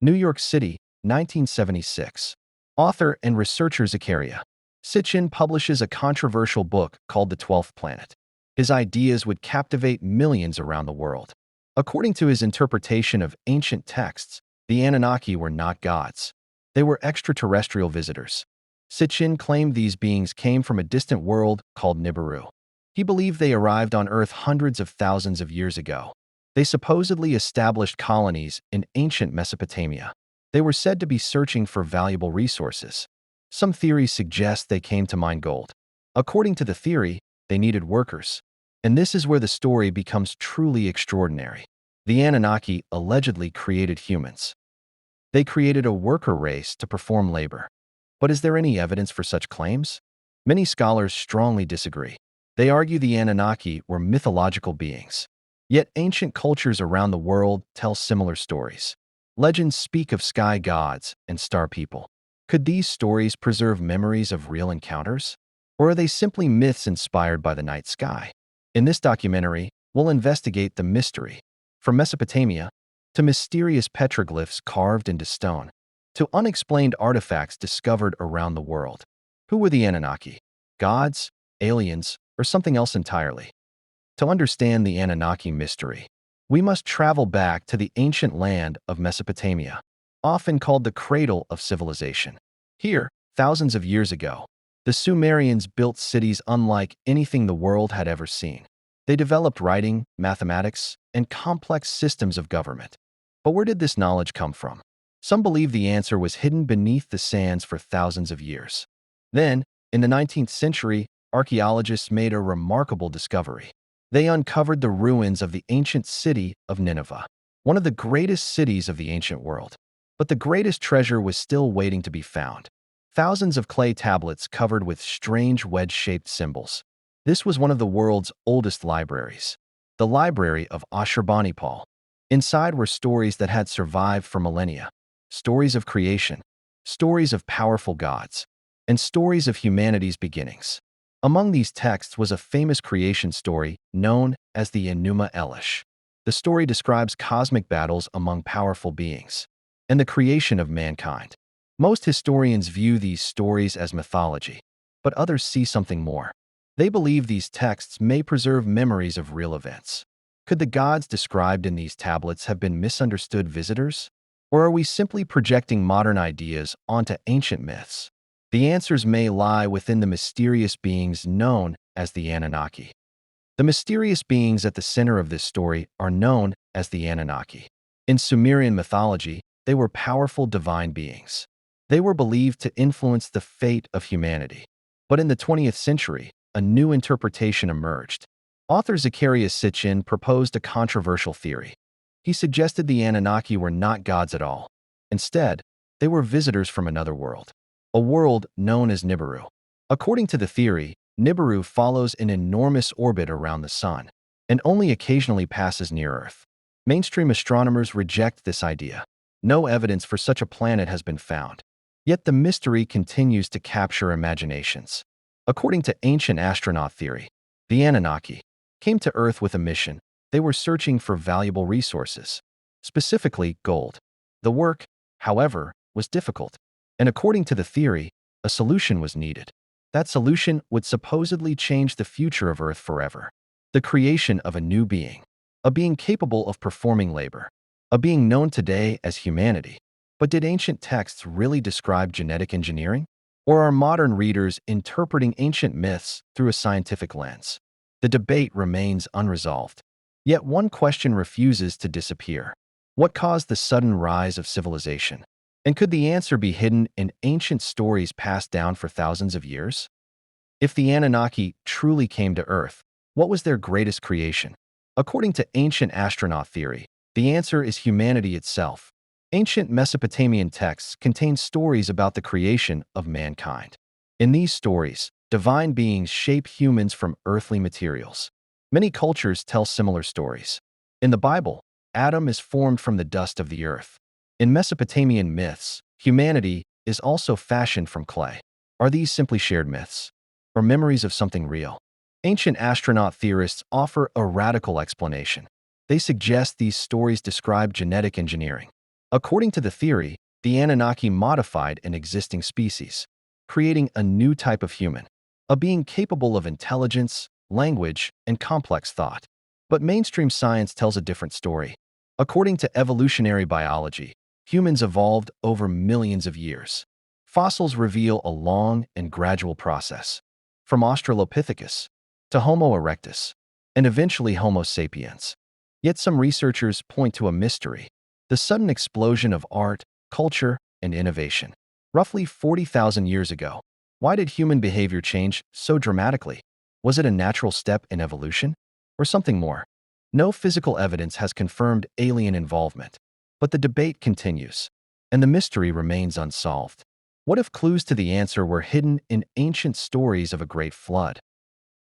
New York City, 1976. Author and researcher Zakaria Sitchin publishes a controversial book called The 12th Planet. His ideas would captivate millions around the world. According to his interpretation of ancient texts, the Anunnaki were not gods. They were extraterrestrial visitors. Sitchin claimed these beings came from a distant world called Nibiru. He believed they arrived on Earth hundreds of thousands of years ago. They supposedly established colonies in ancient Mesopotamia. They were said to be searching for valuable resources. Some theories suggest they came to mine gold. According to the theory, they needed workers. And this is where the story becomes truly extraordinary. The Anunnaki allegedly created humans. They created a worker race to perform labor. But is there any evidence for such claims? Many scholars strongly disagree. They argue the Anunnaki were mythological beings. Yet ancient cultures around the world tell similar stories. Legends speak of sky gods and star people. Could these stories preserve memories of real encounters? Or are they simply myths inspired by the night sky? In this documentary, we'll investigate the mystery. From Mesopotamia to mysterious petroglyphs carved into stone, to unexplained artifacts discovered around the world. Who were the Anunnaki? Gods, aliens, or something else entirely? To understand the Anunnaki mystery, we must travel back to the ancient land of Mesopotamia, often called the cradle of civilization. Here, thousands of years ago, the Sumerians built cities unlike anything the world had ever seen. They developed writing, mathematics, and complex systems of government. But where did this knowledge come from? Some believe the answer was hidden beneath the sands for thousands of years. Then, in the 19th century, archaeologists made a remarkable discovery. They uncovered the ruins of the ancient city of Nineveh, one of the greatest cities of the ancient world. But the greatest treasure was still waiting to be found. Thousands of clay tablets covered with strange wedge-shaped symbols. This was one of the world's oldest libraries, the Library of Ashurbanipal. Inside were stories that had survived for millennia, stories of creation, stories of powerful gods, and stories of humanity's beginnings. Among these texts was a famous creation story known as the Enuma Elish. The story describes cosmic battles among powerful beings and the creation of mankind. Most historians view these stories as mythology, but others see something more. They believe these texts may preserve memories of real events. Could the gods described in these tablets have been misunderstood visitors? Or are we simply projecting modern ideas onto ancient myths? The answers may lie within the mysterious beings known as the Anunnaki. The mysterious beings at the center of this story are known as the Anunnaki. In Sumerian mythology, they were powerful divine beings. They were believed to influence the fate of humanity. But in the 20th century, a new interpretation emerged. Author Zakaria Sitchin proposed a controversial theory. He suggested the Anunnaki were not gods at all. Instead, they were visitors from another world, a world known as Nibiru. According to the theory, Nibiru follows an enormous orbit around the Sun and only occasionally passes near Earth. Mainstream astronomers reject this idea. No evidence for such a planet has been found. Yet the mystery continues to capture imaginations. According to ancient astronaut theory, the Anunnaki came to Earth with a mission. They were searching for valuable resources, specifically gold. The work, however, was difficult, and according to the theory, a solution was needed. That solution would supposedly change the future of Earth forever. The creation of a new being, a being capable of performing labor, a being known today as humanity. But did ancient texts really describe genetic engineering? Or are modern readers interpreting ancient myths through a scientific lens? The debate remains unresolved. Yet one question refuses to disappear. What caused the sudden rise of civilization? And could the answer be hidden in ancient stories passed down for thousands of years? If the Anunnaki truly came to Earth, what was their greatest creation? According to ancient astronaut theory, the answer is humanity itself. Ancient Mesopotamian texts contain stories about the creation of mankind. In these stories, divine beings shape humans from earthly materials. Many cultures tell similar stories. In the Bible, Adam is formed from the dust of the earth. In Mesopotamian myths, humanity is also fashioned from clay. Are these simply shared myths, or memories of something real? Ancient astronaut theorists offer a radical explanation. They suggest these stories describe genetic engineering, According to the theory, the Anunnaki modified an existing species, creating a new type of human, a being capable of intelligence, language, and complex thought. But mainstream science tells a different story. According to evolutionary biology, humans evolved over millions of years. Fossils reveal a long and gradual process, from Australopithecus to Homo erectus, and eventually Homo sapiens. Yet some researchers point to a mystery: the sudden explosion of art, culture, and innovation. Roughly 40,000 years ago, why did human behavior change so dramatically? Was it a natural step in evolution, or something more? No physical evidence has confirmed alien involvement, but the debate continues, and the mystery remains unsolved. What if clues to the answer were hidden in ancient stories of a great flood?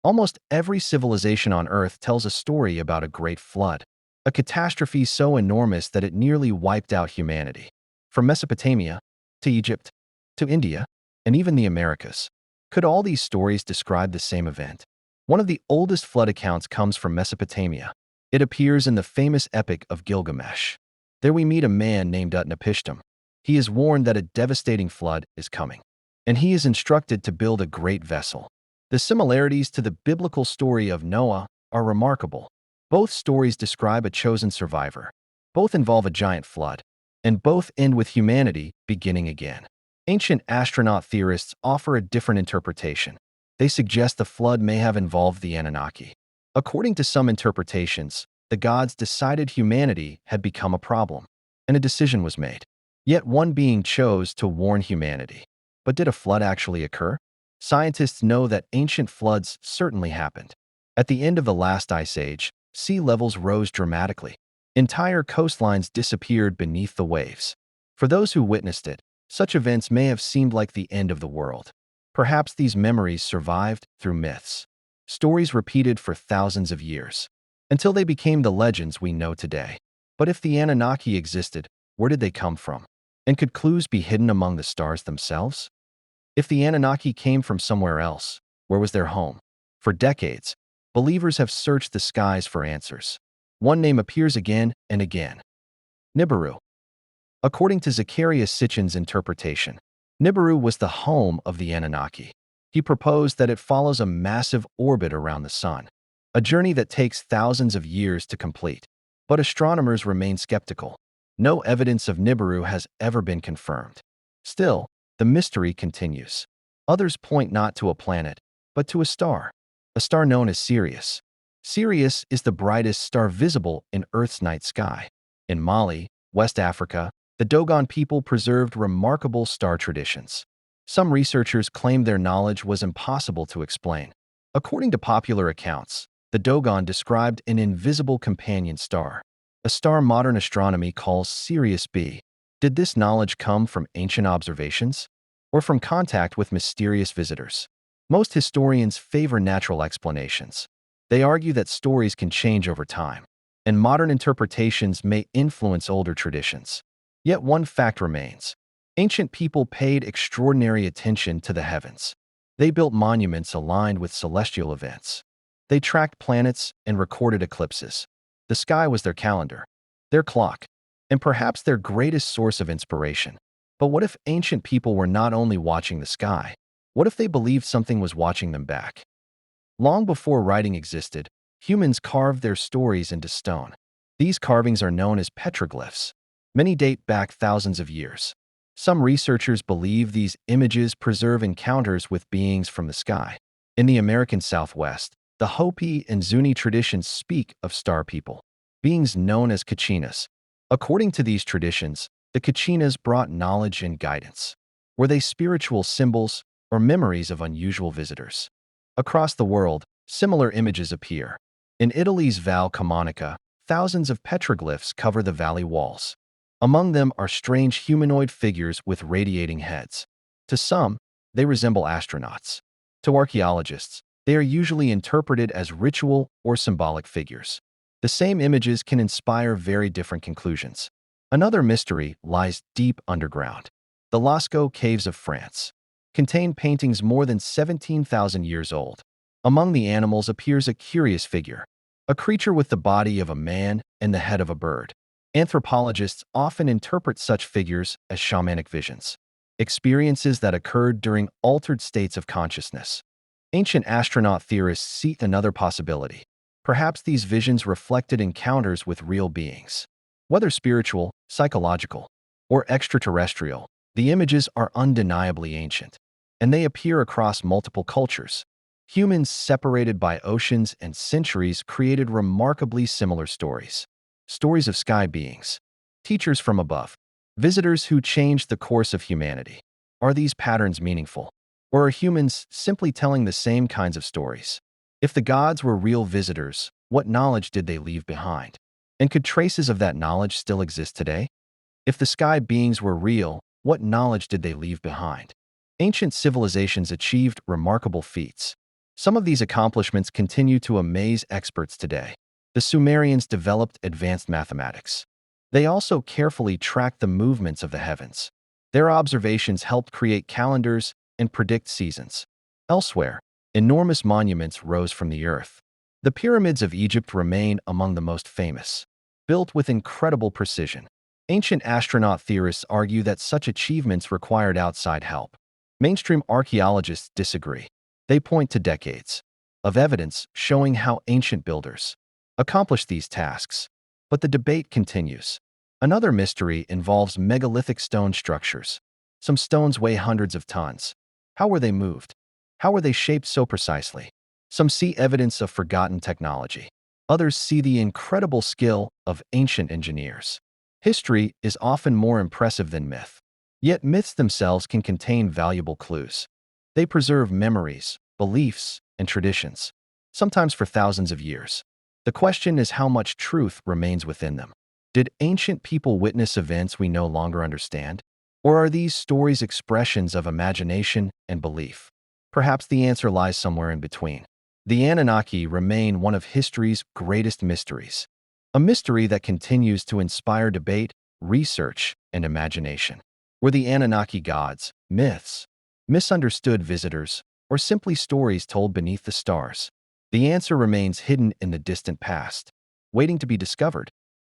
Almost every civilization on Earth tells a story about a great flood, a catastrophe so enormous that it nearly wiped out humanity. From Mesopotamia to Egypt to India and even the Americas, could all these stories describe the same event? One of the oldest flood accounts comes from Mesopotamia. It appears in the famous epic of Gilgamesh. There we meet a man named Utnapishtim. He is warned that a devastating flood is coming, and he is instructed to build a great vessel. The similarities to the biblical story of Noah are remarkable. Both stories describe a chosen survivor. Both involve a giant flood, and both end with humanity beginning again. Ancient astronaut theorists offer a different interpretation. They suggest the flood may have involved the Anunnaki. According to some interpretations, the gods decided humanity had become a problem, and a decision was made. Yet one being chose to warn humanity. But did a flood actually occur? Scientists know that ancient floods certainly happened. At the end of the last ice age, sea levels rose dramatically. Entire coastlines disappeared beneath the waves. For those who witnessed it, such events may have seemed like the end of the world. Perhaps these memories survived through myths, stories repeated for thousands of years, until they became the legends we know today. But if the Anunnaki existed, where did they come from? And could clues be hidden among the stars themselves? If the Anunnaki came from somewhere else, where was their home? For decades, believers have searched the skies for answers. One name appears again and again: Nibiru. According to Zecharia Sitchin's interpretation, Nibiru was the home of the Anunnaki. He proposed that it follows a massive orbit around the sun, a journey that takes thousands of years to complete. But astronomers remain skeptical. No evidence of Nibiru has ever been confirmed. Still, the mystery continues. Others point not to a planet, but to a star known as Sirius. Sirius is the brightest star visible in Earth's night sky. In Mali, West Africa, the Dogon people preserved remarkable star traditions. Some researchers claim their knowledge was impossible to explain. According to popular accounts, the Dogon described an invisible companion star, a star modern astronomy calls Sirius B. Did this knowledge come from ancient observations, or from contact with mysterious visitors? Most historians favor natural explanations. They argue that stories can change over time, and modern interpretations may influence older traditions. Yet one fact remains: ancient people paid extraordinary attention to the heavens. They built monuments aligned with celestial events. They tracked planets and recorded eclipses. The sky was their calendar, their clock, and perhaps their greatest source of inspiration. But what if ancient people were not only watching the sky? What if they believed something was watching them back? Long before writing existed, humans carved their stories into stone. These carvings are known as petroglyphs. Many date back thousands of years. Some researchers believe these images preserve encounters with beings from the sky. In the American Southwest, the Hopi and Zuni traditions speak of star people, beings known as Kachinas. According to these traditions, the Kachinas brought knowledge and guidance. Were they spiritual symbols or memories of unusual visitors? Across the world, similar images appear. In Italy's Val Camonica, thousands of petroglyphs cover the valley walls. Among them are strange humanoid figures with radiating heads. To some, they resemble astronauts. To archaeologists, they are usually interpreted as ritual or symbolic figures. The same images can inspire very different conclusions. Another mystery lies deep underground. The Lascaux Caves of France contain paintings more than 17,000 years old. Among the animals appears a curious figure, a creature with the body of a man and the head of a bird. Anthropologists often interpret such figures as shamanic visions, experiences that occurred during altered states of consciousness. Ancient astronaut theorists see another possibility. Perhaps these visions reflected encounters with real beings. Whether spiritual, psychological, or extraterrestrial, the images are undeniably ancient, and they appear across multiple cultures. Humans separated by oceans and centuries created remarkably similar stories. Stories of sky beings, teachers from above, visitors who changed the course of humanity. Are these patterns meaningful? Or are humans simply telling the same kinds of stories? If the gods were real visitors, what knowledge did they leave behind? And could traces of that knowledge still exist today? If the sky beings were real, what knowledge did they leave behind? Ancient civilizations achieved remarkable feats. Some of these accomplishments continue to amaze experts today. The Sumerians developed advanced mathematics. They also carefully tracked the movements of the heavens. Their observations helped create calendars and predict seasons. Elsewhere, enormous monuments rose from the earth. The pyramids of Egypt remain among the most famous, built with incredible precision. Ancient astronaut theorists argue that such achievements required outside help. Mainstream archaeologists disagree. They point to decades of evidence showing how ancient builders accomplished these tasks. But the debate continues. Another mystery involves megalithic stone structures. Some stones weigh hundreds of tons. How were they moved? How were they shaped so precisely? Some see evidence of forgotten technology. Others see the incredible skill of ancient engineers. History is often more impressive than myth. Yet myths themselves can contain valuable clues. They preserve memories, beliefs, and traditions, sometimes for thousands of years. The question is how much truth remains within them. Did ancient people witness events we no longer understand? Or are these stories expressions of imagination and belief? Perhaps the answer lies somewhere in between. The Anunnaki remain one of history's greatest mysteries, a mystery that continues to inspire debate, research, and imagination. Were the Anunnaki gods, myths, misunderstood visitors, or simply stories told beneath the stars? The answer remains hidden in the distant past, waiting to be discovered.